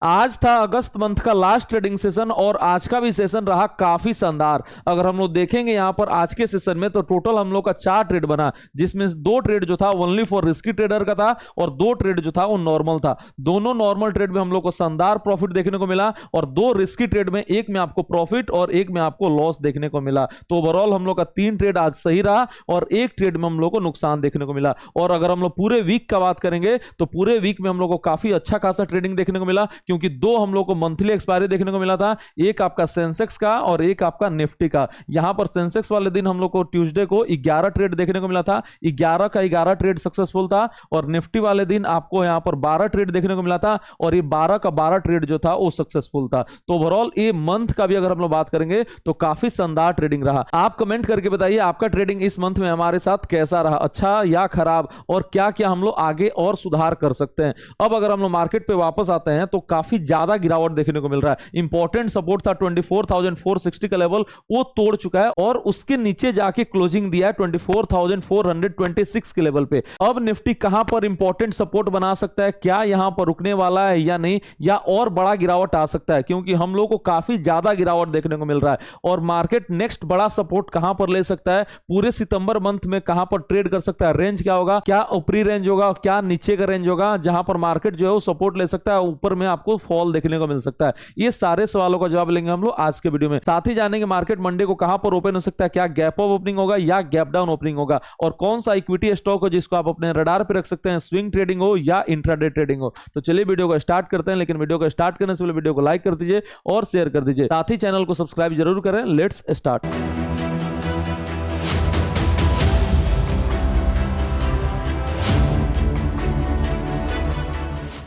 आज था अगस्त मंथ का लास्ट ट्रेडिंग सेशन और आज का भी सेशन रहा काफी शानदार। अगर हम लोग देखेंगे यहां पर आज के सेशन में तो टोटल हम लोग का 4 ट्रेड बना, जिसमें 2 ट्रेड जो था ओनली फॉर रिस्की ट्रेडर का था और 2 ट्रेड जो था वो नॉर्मल था। दोनों नॉर्मल ट्रेड में हम लोग को शानदार प्रॉफिट देखने को मिला और 2 रिस्की ट्रेड में एक में आपको प्रॉफिट और एक में आपको लॉस देखने को मिला। तो ओवरऑल हम लोग का 3 ट्रेड आज सही रहा और एक ट्रेड में हम लोग को नुकसान देखने को मिला। और अगर हम लोग पूरे वीक का बात करेंगे तो पूरे वीक में हम लोग को काफी अच्छा खासा ट्रेडिंग देखने को मिला, क्योंकि 2 हम लोग को मंथली एक्सपायरी देखने को मिला था, एक आपका सेंसेक्स का और एक आपका निफ्टी का। यहां पर सेंसेक्स वाले दिन हम लोग को ट्यूसडे को 11 ट्रेड देखने को मिला था, 11 का 11 ट्रेड सक्सेसफुल था और निफ्टी वाले दिन आपको यहां पर 12 ट्रेड देखने को मिला था और ये 12 का 12 ट्रेड जो था वो सक्सेसफुल था। तो ओवरऑल ये मंथ का भी अगर हम लोग बात करेंगे तो काफी शानदार ट्रेडिंग रहा। आप कमेंट करके बताइए आपका ट्रेडिंग इस मंथ में हमारे साथ कैसा रहा, अच्छा या खराब, और क्या क्या हम लोग आगे और सुधार कर सकते हैं। अब अगर हम लोग मार्केट पे वापस आते हैं तो काफी ज्यादा गिरावट देखने को मिल रहा है। इंपॉर्टेंट सपोर्ट था 24,460 का लेवल, वो तोड़ चुका है और उसके नीचे जाके क्लोजिंग दिया है 24,426 के लेवल पे। अब निफ्टी कहां पर इंपॉर्टेंट सपोर्ट बना सकता है, क्या यहां पर रुकने वाला है या नहीं, या और बड़ा गिरावट आ सकता है, क्योंकि हम लोग को काफी ज्यादा गिरावट देखने को मिल रहा है। और मार्केट नेक्स्ट बड़ा सपोर्ट कहां पर ले सकता है, पूरे सितंबर मंथ में कहां पर ट्रेड कर सकता है, रेंज क्या होगा, क्या ऊपरी रेंज होगा, क्या नीचे का रेंज होगा जहां पर मार्केट जो है वो सपोर्ट ले सकता है, ऊपर में आपको फॉल देखने को मिल सकता है। ये सारे सवालों का जवाब लेंगे हम लोग आज के वीडियो में। साथ ही जानेंगे मार्केट मंडे को कहां पर ओपन हो सकता है, क्या गैप अप ओपनिंग होगा या गैप डाउन ओपनिंग होगा, और कौन सा इक्विटी स्टॉक हो जिसको आप अपने रडार पे रख सकते हैं, स्विंग ट्रेडिंग हो या इंट्राडे ट्रेडिंग हो। तो चलिए वीडियो को स्टार्ट करते हैं, लेकिन वीडियो को स्टार्ट करने से पहले वीडियो को लाइक कर दीजिए और शेयर कर दीजिए, साथ ही चैनल को सब्सक्राइब जरूर करें। Let's start.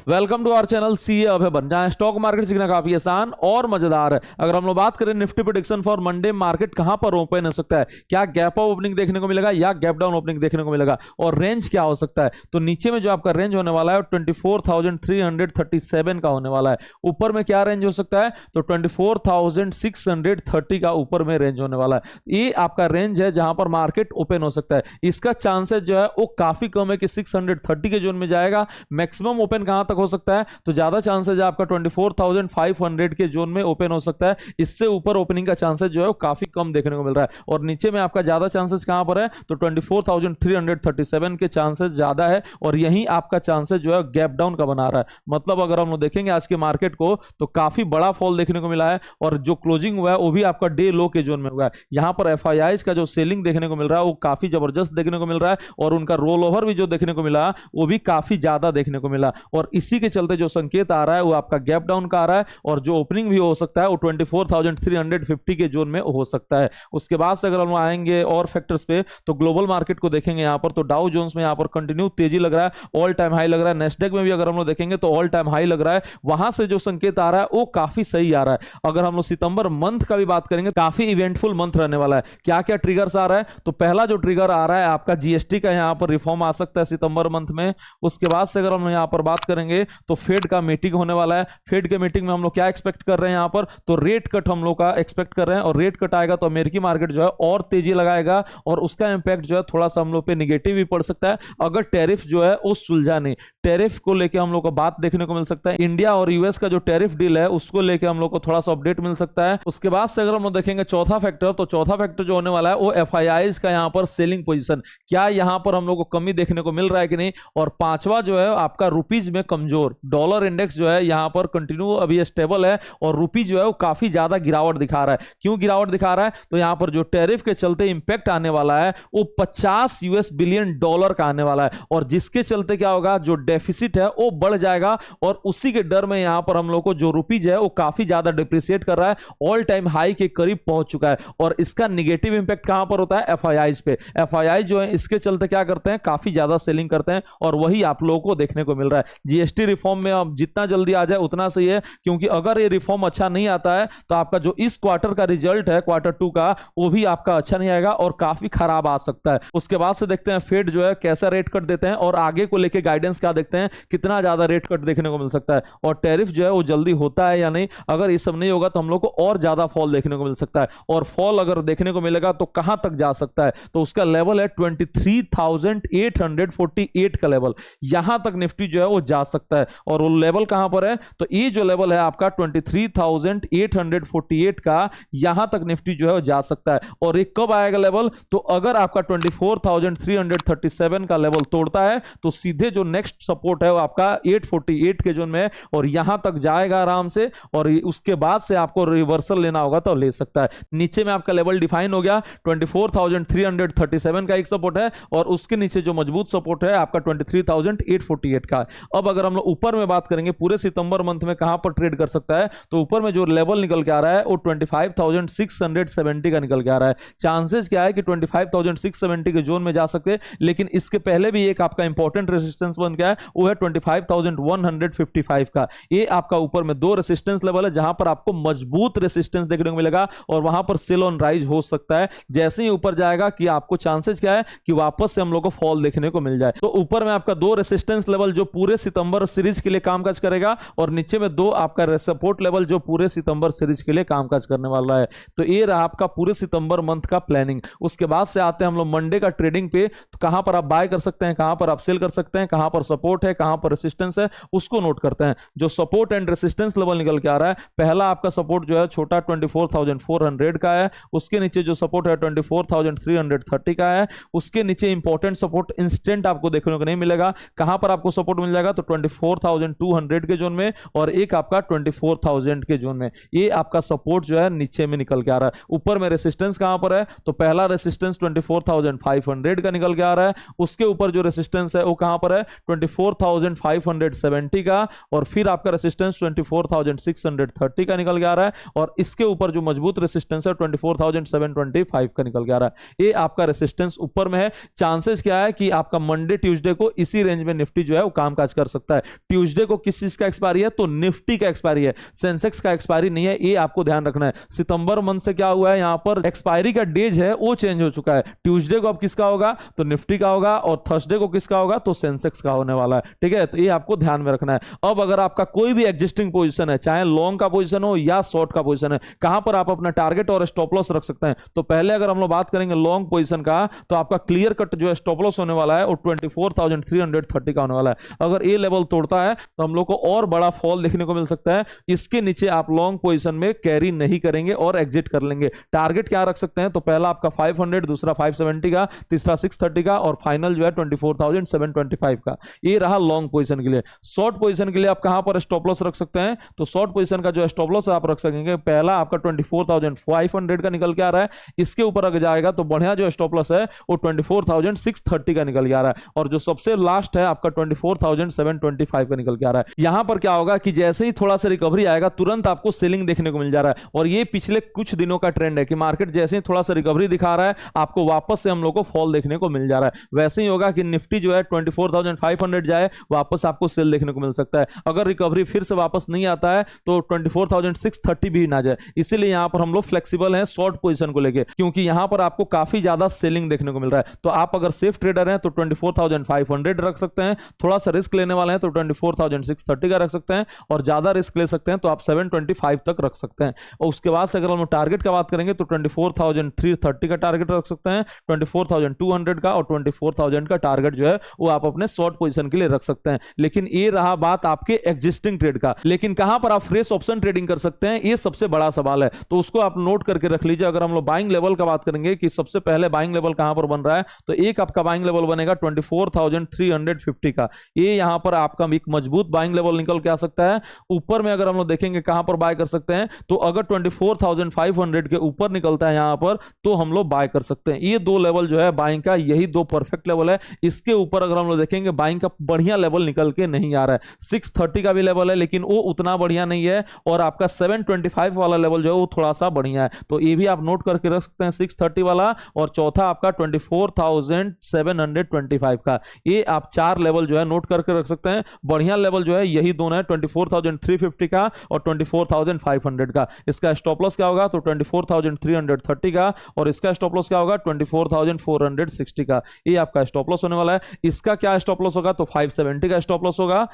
Welcome to our channel CA अभयबन, जहां स्टॉक मार्केट सीखना काफी आसान और मजेदार है। अगर हम लोग बात करें Nifty prediction for Monday, market कहां पर ओपन हो सकता है, क्या गैप अप ओपनिंग देखने को मिलेगा या गैप डाउन ओपनिंग देखने को मिलेगा, और रेंज क्या हो सकता है। तो नीचे में जो आपका रेंज होने वाला है 24,337 का होने वाला है। ऊपर में क्या रेंज हो सकता है, तो 24,630 का ऊपर में रेंज होने वाला है। ये आपका रेंज है जहां पर मार्केट ओपन हो सकता है। इसका चांसेस जो है वो काफी कम है कि 630 के जोन में जाएगा। मैक्सिमम ओपन कहां हो सकता है, तो ज्यादा चांसेस है आपका 24,500 के जोन में ओपन हो सकता है। इससे ऊपर ओपनिंग का चांसेस जो है वो काफी कम देखने को मिल रहा है। और नीचे में आपका ज्यादा चांसेस कहां पर है, तो 24,337 के चांसेस ज्यादा है और यही आपका चांसेस जो है गैप डाउन का बना रहा है। मतलब अगर हम लोग देखेंगे आज के मार्केट को तो काफी बड़ा फॉल देखने को मिला है और जो क्लोजिंग हुआ है वो भी आपका डे लो के जोन में हुआ है। यहां पर एफआईआईज का जो सेलिंग देखने को मिल रहा है वो काफी जबरदस्त देखने को मिल रहा है और उनका रोल ओवर भी जो देखने को मिला वो भी काफी ज्यादा देखने को मिला। और इसी के चलते जो संकेत आ रहा है वो आपका गैप डाउन का आ रहा है और जो ओपनिंग भी हो सकता है वो 24,350 के जोन में हो सकता है। उसके बाद से अगर हम आएंगे और फैक्टर्स पे तो ग्लोबल मार्केट को देखेंगे यहां पर, तो डाउ जोन्स में यहां पर कंटिन्यू तेजी लग रहा है, ऑल टाइम हाई लग रहा है। नेस्डेक में भी अगर हम लोग देखेंगे तो ऑल टाइम हाई लग रहा है। वहां से जो संकेत आ रहा है वो काफी सही आ रहा है। अगर हम लोग सितंबर मंथ का भी बात करेंगे, काफी इवेंटफुल मंथ रहने वाला है। क्या क्या ट्रिगर्स आ रहा है, तो पहला जो ट्रिगर आ रहा है आपका जीएसटी का यहां पर रिफॉर्म आ सकता है सितंबर मंथ में। उसके बाद से अगर हम यहां पर बात करेंगे तो फेड का मीटिंग होने वाला है। फेड के मीटिंग में हम लोग क्या एक्सपेक्ट कर रहे हैं यहां पर, तो रेट कट हम लोग का एक्सपेक्ट कर रहे हैं और रेट कट आएगा तो अमेरिकी मार्केट जो है और तेजी लगाएगा और उसका इंपैक्ट जो है थोड़ा सा हम लोग पे निगेटिव भी पड़ सकता है अगर टैरिफ जो है वो सुलझा नहीं। टैरिफ को लेकर हम लोग को बात देखने को मिल सकता है। इंडिया और यूएस का जो टैरिफ डील है उसको लेकर हम लोग को थोड़ा सा अपडेट मिल सकता है। उसके बाद से अगर हम लोग देखेंगे चौथा फैक्टर, तो चौथा फैक्टर जो होने वाला है वो एफआईआईज का यहां पर सेलिंग पोजीशन, क्या यहां पर हम लोग को कमी देखने को मिल रहा है कि नहीं। और पांचवा जो है आपका रुपीज में कमजोर, डॉलर इंडेक्स जो है यहां पर कंटिन्यू अभी स्टेबल है और रुपी जो है वो काफी ज्यादा गिरावट दिखा रहा है। क्यों गिरावट दिखा रहा है, तो यहां पर जो टैरिफ के चलते इंपैक्ट आने वाला है वो $50 बिलियन का आने वाला है और जिसके चलते क्या होगा, जो डेफिसिट है वो बढ़ जाएगा और उसी के डर में यहां पर हम लोग को जो रुपीज है वो काफी ज्यादा डिप्रिशिएट कर रहा है, ऑल टाइम हाई के करीब पहुंच चुका है। और इसका निगेटिव इंपैक्ट कहां पर होता है, एफआईआईज पे। एफआईआई जो है इसके चलते क्या करते हैं, काफी ज्यादा सेलिंग करते हैं और वही आप लोगों को देखने को मिल रहा है। जीएसटी रिफॉर्म में अब जितना जल्दी आ जाए उतना सही है, क्योंकि अगर ये रिफॉर्म अच्छा नहीं आता है तो आपका जो इस क्वार्टर का रिजल्ट है क्वार्टर 2 का वो भी आपका अच्छा नहीं आएगा और काफी खराब आ सकता है। उसके बाद से देखते हैं फेड जो है कैसा रेट कट देते हैं और आगे को लेके गाइडेंस क्या देखते हैं, कितना ज्यादा रेट कट देखने को मिल सकता है और टैरिफ जो है वो जल्दी होता है या नहीं। अगर ये सब नहीं होगा तो हम लोग को और ज्यादा फॉल देखने को मिल सकता है और फॉल अगर देखने को मिलेगा तो कहां तक जा सकता है, तो उसका लेवल है 23,848 का लेवल, यहां तक निफ्टी जो है वो जा सकता है। और वो लेवल कहां पर है, तो ये जो लेवल है आपका 23,848 का, यहां तक निफ्टी जो है वो जा सकता है। और ये कब आएगा लेवल, तो अगर आपका 24,337 का लेवल तोड़ता है तो सीधे जो नेक्स्ट सपोर्ट है वो आपका 848 के जोन में है, और यहां तक जाएगा आराम से, और उसके बाद से आपको रिवर्सल लेना होगा तो ले सकता है। नीचे में आपका लेवल डिफाइन हो गया, 24,337 का एक सपोर्ट है, और उसके नीचे जो मजबूत सपोर्ट है आपका 23,848 का। अब अगर हम लोग ऊपर में बात करेंगे पूरे सितंबर मंथ में कहां पर ट्रेड कर सकता है, तो ऊपर में जो लेवल निकल के आ रहा है वो 25,670 का निकल के आ रहा है। चांसेस क्या है कि 25,670 के जोन में जा सकते, लेकिन इसके पहले भी एक आपका इंपॉर्टेंट रेजिस्टेंस बन गया है, वो है 25,155 का। ये आपका ऊपर में दो रेजिस्टेंस लेवल है जहां पर आपको मजबूत रेजिस्टेंस देखने को मिलेगा, और वहां पर सेल ऑन राइज हो सकता है। जैसे ही ऊपर जाएगा कि आपको चांसेस क्या है कि वापस से हम लोग को फॉल देखने को मिल जाए। तो ऊपर में आपका दो रेजिस्टेंस लेवल जो पूरे सितंबर सीरीज के लिए कामकाज करेगा, और नीचे में दो आपका सपोर्ट लेवल जो पूरे सितंबर सीरीज के लिए कामकाज करने वाला है। तो ये रहा आपका पूरे सितंबर मंथ का प्लानिंग। उसके बाद से आते हैं हम लोग मंडे का ट्रेडिंग पे, तो कहां पर आप बाय कर सकते हैं, कहां पर आप सेल कर सकते हैं, कहां पर सपोर्ट है, कहां पर रेजिस्टेंस है, उसको नोट करते हैं। जो सपोर्ट एंड रेजिस्टेंस लेवल निकल के आ रहा है, पहला आपका सपोर्ट जो है छोटा 24,400 का है, उसके नीचे जो सपोर्ट है 24,330 का है, उसके नीचे इंपॉर्टेंट सपोर्ट इंस्टेंट आपको देखने को नहीं मिलेगा। कहां पर आपको सपोर्ट मिल जाएगा, तो 24,200 के जोन में, और एक आपका 24,000 के जोन में। ये आपका सपोर्ट जो है नीचे में निकल के आ रहा है। ऊपर में रेजिस्टेंस कहां पर है, तो पहला रेजिस्टेंस 24,500 का निकल के आ रहा है, उसके ऊपर जो रेजिस्टेंस है वो कहां पर है 24,570 का, और फिर आपका रेजिस्टेंस 24,630 का निकल के आ रहा है, और इसके ऊपर जो मजबूत रेजिस्टेंस है 24,725 का निकल के आ रहा है। ये आपका रेजिस्टेंस ऊपर में है। चांसेस क्या है कि आपका मंडे ट्यूसडे को इसी रेंज में निफ्टी जो है वो कामकाज कर सकता है। ट्यूसडे को किस चीज का एक्सपायरी है, तो निफ्टी का एक्सपायरी है, सेंसेक्स का एक्सपायरी नहीं है, ये आपको ध्यान रखना है। सितंबर मंथ से क्या हुआ है, यहां पर एक्सपायरी का डेज है वो चेंज हो चुका है। ट्यूसडे को अब किसका होगा, तो निफ्टी का होगा, और थर्सडे को किसका होगा, तो सेंसेक्स का होने वाला है। ठीक है, तो ये आपको ध्यान में रखना है। अब अगर आपका कोई भी एग्जिस्टिंग पोजीशन है, चाहे लॉन्ग का पोजीशन हो या शॉर्ट का पोजीशन है, कहां पर आप अपना टारगेट और स्टॉप लॉस रख सकते हैं। तो पहले अगर हम लोग बात करेंगे लॉन्ग पोजीशन का, तो आपका क्लियर कट जो है स्टॉप लॉस होने वाला है वो 24,330 का होने वाला है। अगर ये लेवल तोड़ता है तो हम लोग को और बड़ा फॉल देखने को मिल सकता है। इसके नीचे आप लॉन्ग पोजीशन में कैरी नहीं करेंगे और एग्जिट कर लेंगे। टारगेट क्या रख सकते हैं, तो पहला आपका 500, दूसरा 570 का, तीसरा 630 का, और फाइनल जो है 24,725 का। ये रहा लॉन्ग पोजीशन के लिए। शॉर्ट पोजीशन के लिए आप कहां पर स्टॉप लॉस रख सकते हैं, तो शॉर्ट पोजीशन का जो स्टॉप लॉस आप रख सकेंगे, पहला आपका 24,500 का निकल के आ रहा है, इसके ऊपर अगर जाएगा तो बढ़िया जो स्टॉप लॉस है वो 24,630 का निकल के आ रहा है, और जो सबसे लास्ट है आपका 24,725 का निकल के आ रहा है। यहां पर क्या होगा कि जैसे ही थोड़ा सा रिकवरी आएगा तुरंत आपको सेलिंग देखने को मिल जा रहा है, और ये पिछले कुछ दिनों का ट्रेंड है कि मार्केट जैसे ही थोड़ा सा रिकवरी दिखा रहा है आपको वापस से हम लोग को फॉल देखने को मिल जा रहा है। वैसे ही होगा कि निफ्टी जो है 24,500 जाए, वापस आपको सेल देखने को मिल सकता है। अगर रिकवरी फिर से वापस नहीं आता है तो 24,630 भी ना जाए। इसीलिए यहां पर हम लोग फ्लेक्सिबल हैं शॉर्ट पोजीशन को लेके, क्योंकि यहां पर आपको काफी ज्यादा सेलिंग देखने को मिल रहा है। तो आप अगर सेफ ट्रेडर हैं तो 24,500 रख सकते हैं, थोड़ा सा रिस्क लेने वाले हैं तो 24,630 का रख सकते हैं, और ज्यादा रिस्क ले सकते हैं तो आप 725 तक रख सकते हैं। और उसके बाद से अगर हम टारगेट का बात करेंगे तो 24,330 का टारगेट रख सकते हैं, 24,200 का और 24,000 का टारगेट जो है वो आप अपने शॉर्ट पोजीशन के लिए रख सकते हैं। लेकिन ये रहा बात आपके एग्जिस्टिंग ट्रेड का। लेकिन कहां पर आप फ्रेश ऑप्शन ट्रेडिंग कर सकते हैं, ये सबसे बड़ा सवाल है, तो उसको आप नोट करके रख लीजिए। अगर हम लोग बाइंग लेवल का बात करेंगे कि सबसे पहले बाइंग लेवल कहां पर बन रहा है, तो एक आपका बाइंग लेवल बनेगा 24,350 का। ये यहां पर आपका एक मजबूत बाइंग लेवल निकल के आ सकता है। ऊपर में अगर हम लोग देखेंगे कहां पर बाय कर सकते हैं, तो अगर 24,500 के ऊपर निकलता है यहां पर तो हम लोग बाय कर सकते हैं। ये दो लेवल जो है बाइंग का, यही दो परफेक्ट लेवल है। इसके ऊपर अगर हम लोग देखेंगे बाइंग का बढ़िया लेवल निकल के नहीं आ रहा है। 630 का भी लेवल है लेकिन वो उतना बढ़िया नहीं है, और आपका 725 वाला लेवल जो है वो थोड़ा सा बढ़िया है, तो ये भी आप नोट करके रख सकते हैं 630 वाला। और चौथा आपका 24,725 का। ये आप चार लेवल जो है नोट करके रख सकते हैं। बढ़िया लेवल जो है यही दोनों है, 24,350 का और 24,500 का। इसका स्टॉप लॉस क्या होगा, तो 24,330 का, और इसका स्टॉप लॉस क्या होगा 24,460 का। ये आपका स्टॉप लॉस होने वाला है। इसका क्या स्टॉप लॉस होगा, तो 570 का स्टॉप लॉस होगा,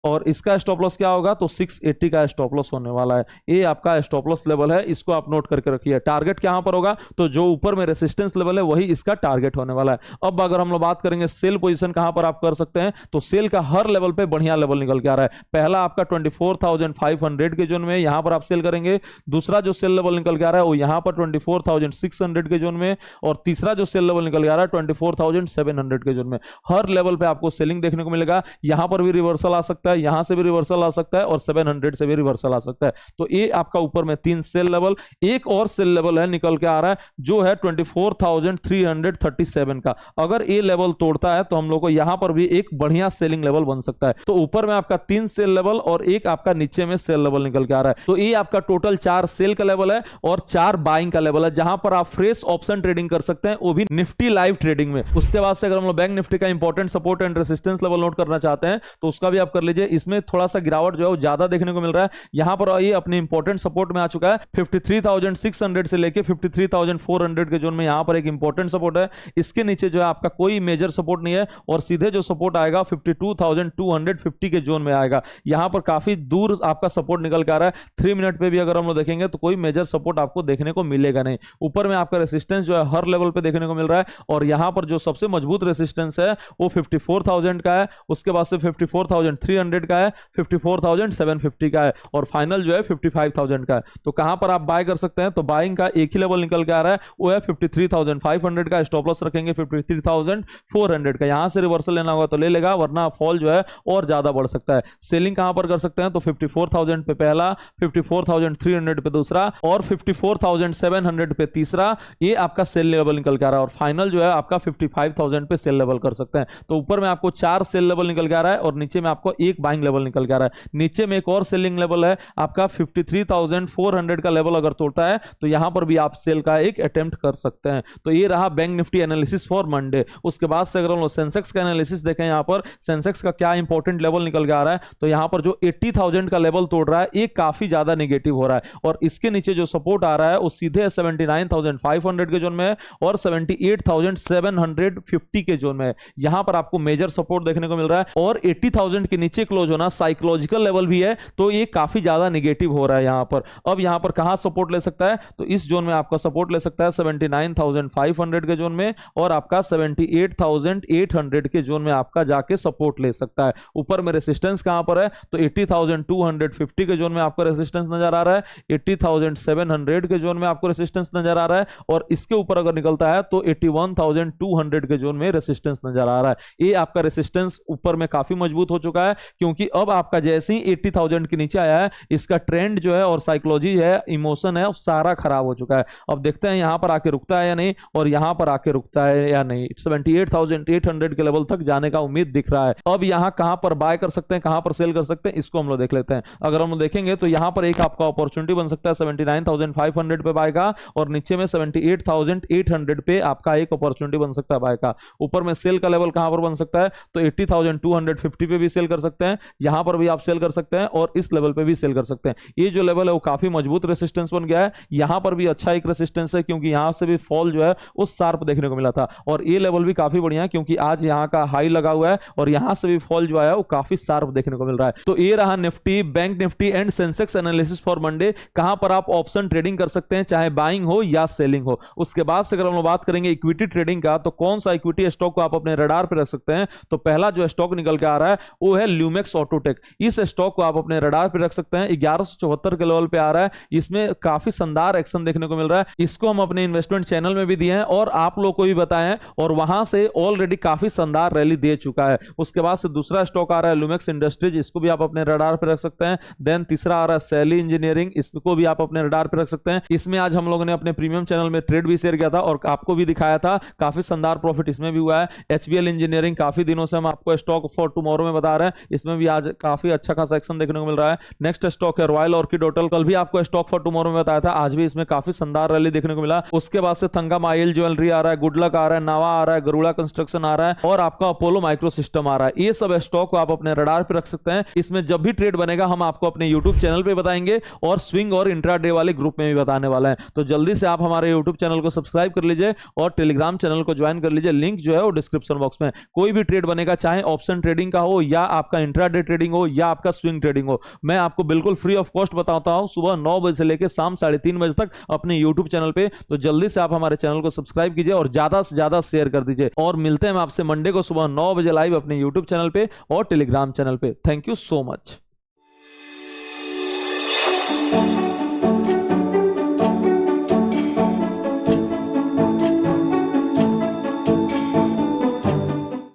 और इसका स्टॉप लॉस क्या होगा, तो 680 का स्टॉप लॉस होने वाला है। ये आपका स्टॉप लॉस लेवल है, इसको आप नोट करके रखिए। टारगेट कहां पर होगा, तो जो ऊपर में रेसिस्टेंस लेवल है वही इसका टारगेट होने वाला है। अब अगर हम लोग बात करेंगे सेल पोजीशन कहां पर आप कर सकते हैं, तो सेल का हर लेवल पे बढ़िया लेवल निकल के आ रहा है। पहला आपका 24,500 के जोन में, यहां पर आप सेल करेंगे। दूसरा जो सेल लेवल निकल के आ रहा है वो यहां पर 24,600 के जोन में, और तीसरा जो सेल लेवल निकल के आ रहा है 24,700 के जोन में। हर लेवल पे आपको सेलिंग देखने को मिलेगा। यहां पर भी रिवर्सल आ सकता है, यहां से भी रिवर्सल आ सकता है, और 700 से भी रिवर्सल आ सकता है। तो ये आपका ऊपर में 3 सेल लेवल, एक और सेल लेवल है निकल के आ रहा है जो है 24,337 का। अगर ये लेवल तोड़ता है तो हम लोग को यहां पर भी एक बढ़िया सेलिंग लेवल बन सकता है। तो ऊपर में आपका 3 सेल लेवल और एक आपका नीचे में सेल लेवल निकल के आ रहा है। तो ये आपका टोटल 4 सेल का लेवल है और 4 बाइंग का लेवल है, जहां पर आप फ्रेश ऑप्शन ट्रेडिंग कर सकते हैं, वो भी निफ्टी लाइव ट्रेडिंग में। उसके बाद से अगर हम लोग बैंक निफ्टी का important support and resistance level note करना चाहते हैं तो उसका भी आप कर लीजिए। इसमें थोड़ा सा गिरावट जो है वो ज्यादा देखने को मिल रहा है। यहां पर ये अपने इंपॉर्टेंट सपोर्ट में आ चुका है 53,600 से लेके 53,400 के जोन में। यहां पर एक इंपॉर्टेंट सपोर्ट है, इसके नीचे जो है आपका कोई मेजर सपोर्ट नहीं है, और सीधे जो सपोर्ट आएगा 52,250 के जोन में आएगा। यहां पर काफी दूर आपका सपोर्ट निकल के आ रहा है। 3 मिनट पे भी अगर हम लोग देखेंगे तो कोई मेजर सपोर्ट आपको देखने को मिलेगा नहीं। ऊपर में आपका रेसिस्टेंस जो है हर लेवल पे देखने को मिल रहा है, और यहां पर जो सबसे मजबूत रेसिस्टेंस है वो 54,000 का है, उसके बाद से 54,300 का है, 54,750 का है, और फाइनल जो है 55,000 का है। तो कहां पर आप बाय कर सकते हैं, तो बाइंग का एक ही लेवल निकल के आ रहा है, वो है 53,500 का। स्टॉप लॉस रखेंगे 53,400 का। यहां से रिवर्सल लेना होगा तो ले लेगा, वरना फॉल जो है और ज्यादा बढ़ सकता है। सेलिंग कहां पर कर सकते हैं, तो 54,000 पे पहला, 54,300 पे दूसरा, और 54,700 पे तीसरा। ये आपका सेल लेवल निकल के आ रहा है, और फाइनल जो है आपका 55,000 पे सेल लेवल कर सकते हैं। तो ऊपर में आपको 4 सेल लेवल निकल के आ रहा है, और नीचे में आपको एक बाइंग लेवल निकल के आ रहा है। नीचे में एक और सेलिंग लेवल है आपका 53,400 का लेवल अगर तोड़ता है तो यहां पर भी आप सेल का एक अटेम्प्ट कर सकते हैं। तो ये रहा bank Nifty analysis for Monday. उसके बाद से अगर हम लोग सेंसेक्स का एनालिसिस देखें, यहां पर सेंसेक्स का क्या इंपॉर्टेंट लेवल निकल के आ रहा है, तो यहां पर जो 80,000 का लेवल तोड़ रहा है ये काफी ज्यादा नेगेटिव हो रहा है, और इसके नीचे जो सपोर्ट आ रहा है वो सीधे 79,500 के जोन में है, और 78,750 के जोन में है। यहां पर आपको मेजर सपोर्ट देखने को मिल रहा है, और 80,000 के नीचे क्लोज होना साइकोलॉजिकल लेवल भी है, तो ये काफी ज्यादा नेगेटिव हो रहा है यहां पर। अब यहां पर कहां सपोर्ट ले सकता है, तो इस जोन में आपका सपोर्ट ले सकता है 79,500 के जोन में, और आपका 78,800 के जोन में आपका जाके सपोर्ट ले सकता है। ऊपर में रेसिस्टेंस कहां पर है, तो 80,250 के जोन में आपका रेसिस्टेंस नजर आ रहा है, 80,700 के जोन में आपको रेसिस्टेंस नजर आ रहा है, और इसके ऊपर अगर निकलता है तो 81,200 के जोन में रेसिस्टेंस नजर आ रहा है। ये आपका रेसिस्टेंस ऊपर में काफी मजबूत हो चुका है, क्योंकि अब आपका जैसे ही 80,000 के नीचे आया है, इसका ट्रेंड जो है और साइकोलॉजी है, इमोशन है, सारा खराब हो चुका है। अब देखते हैं यहां पर आके रुकता है या नहीं, और यहां पर आके रुकता है या नहीं। 78,800 के लेवल तक जाने का उम्मीद दिख रहा है। अब यहां कहां पर बाय कर सकते हैं, कहां पर सेल कर सकते हैं, इसको हम लोग देख लेते हैं। अगर हम लोग देखेंगे तो यहां पर एक आपका अपॉर्चुनिटी बन सकता है 79,500 पे बाय का, और नीचे में 78,800 पे आपका एक अपॉर्चुनिटी बन सकता है बाय का। ऊपर में सेल का लेवल कहां पर बन सकता है, तो 80,250 पे भी सेल कर सकते हैं, यहां पर भी आप सेल कर सकते हैं, और इस लेवल पे भी सेल कर सकते हैं। ये जो लेवल है वो काफी मजबूत रेसिस्टेंस बन गया है। यहां पर भी अच्छा एक रेसिस्टेंस है, क्योंकि यहां से भी फॉल जो है उस शार्प देखने को मिला था, और ये लेवल भी काफी बढ़िया है, क्योंकि आज यहां का हाई लगा हुआ है, और यहां से भी फॉल जो है वो काफी शार्प देखने को मिल रहा है। तो ये रहा Nifty, bank Nifty and Sensex analysis for Monday. कहां पर आप ऑप्शन ट्रेडिंग कर सकते हैं, चाहे बाइंग हो या सेलिंग हो। उसके बाद से अगर हम लोग बात करेंगे इक्विटी ट्रेडिंग का, तो कौन सा इक्विटी स्टॉक को आप अपने रडार पे रख सकते हैं, तो पहला जो स्टॉक निकल के आ रहा है वो है ल्यूमेक्स ऑटोटेक। इस स्टॉक को आप अपने रडार पे रख सकते हैं। 1174 के लेवल पे आ रहा है, इसमें काफी शानदार एक्शन देखने को मिल रहा है। इसको हम अपने इन्वेस्टमेंट चैनल में भी दिए हैं, और आप लोग को भी बताए हैं, और वहां से ऑलरेडी काफी शानदार रैली दे चुका है। उसके बाद से दूसरा स्टॉक आ रहा है ल्यूमेक्स इंडस्ट्रीज, इसको भी आप अपने रडार पे रख सकते हैं। देन तीसरा आ रहा है सैली इंजीनियरिंग, इसको भी आप अपने रडार पे रख सकते हैं। इसमें आज हम लोगों ने अपने प्रीमियम चैनल में ट्रेड भी शेयर किया था, और आपको भी दिखाया था, काफी शानदार प्रॉफिट इसमें भी हुआ है। एचबीएल इंजीनियरिंग काफी दिनों से हम आपको स्टॉक फॉर टुमारो में बता रहे हैं, इसमें भी आज काफी अच्छा खासा एक्शन देखने को मिल रहा है। नेक्स्ट स्टॉक है रॉयल ऑर्किड होटल, कल भी आपको स्टॉक फॉर टुमारो में बताया था, आज भी इसमें काफी शानदार रैली देखने को मिला। उसके बाद से थंगम आयल ज्वेलरी आ रहा है, गुडलक आ रहा है, नावा आ रहा है, गरुड़ा कंस्ट्रक्शन आ रहा है, और आपका अपोलो माइक्रो सिस्टम आ रहा है। ये सब स्टॉक को आप अपने रडार पे रख सकते हैं। इसमें जब भी ट्रेड बनेगा हम आपको अपने यूट्यूब चैनल पे बताएंगे, और स्विंग और इंट्राडे वाले ग्रुप में भी बताने वाला है। तो जल्दी से आप हमारे यूट्यूब चैनल को सब्सक्राइब कर लीजिए, और टेलीग्राम चैनल को ज्वाइन कर लीजिए, लिंक जो है वो डिस्क्रिप्शन बॉक्स में। कोई भी ट्रेड बनेगा, चाहे ऑप्शन ट्रेडिंग का हो या आपका इंट्राडे ट्रेडिंग हो या आपका स्विंग ट्रेडिंग हो, मैं आपको बिल्कुल फ्री ऑफ कॉस्ट बताता हूं सुबह 9 बजे से लेकर शाम 3:30 बजे तक अपने यूट्यूब चैनल पे। तो जल्दी से आप हमारे चैनल को सब्सक्राइब कीजिए और ज्यादा से ज्यादा शेयर कर दीजिए। और मिलते हैं हम आपसे मंडे को सुबह 9 बजे लाइव अपने यूट्यूब चैनल पे और टेलीग्राम चैनल पे। Thank you so much.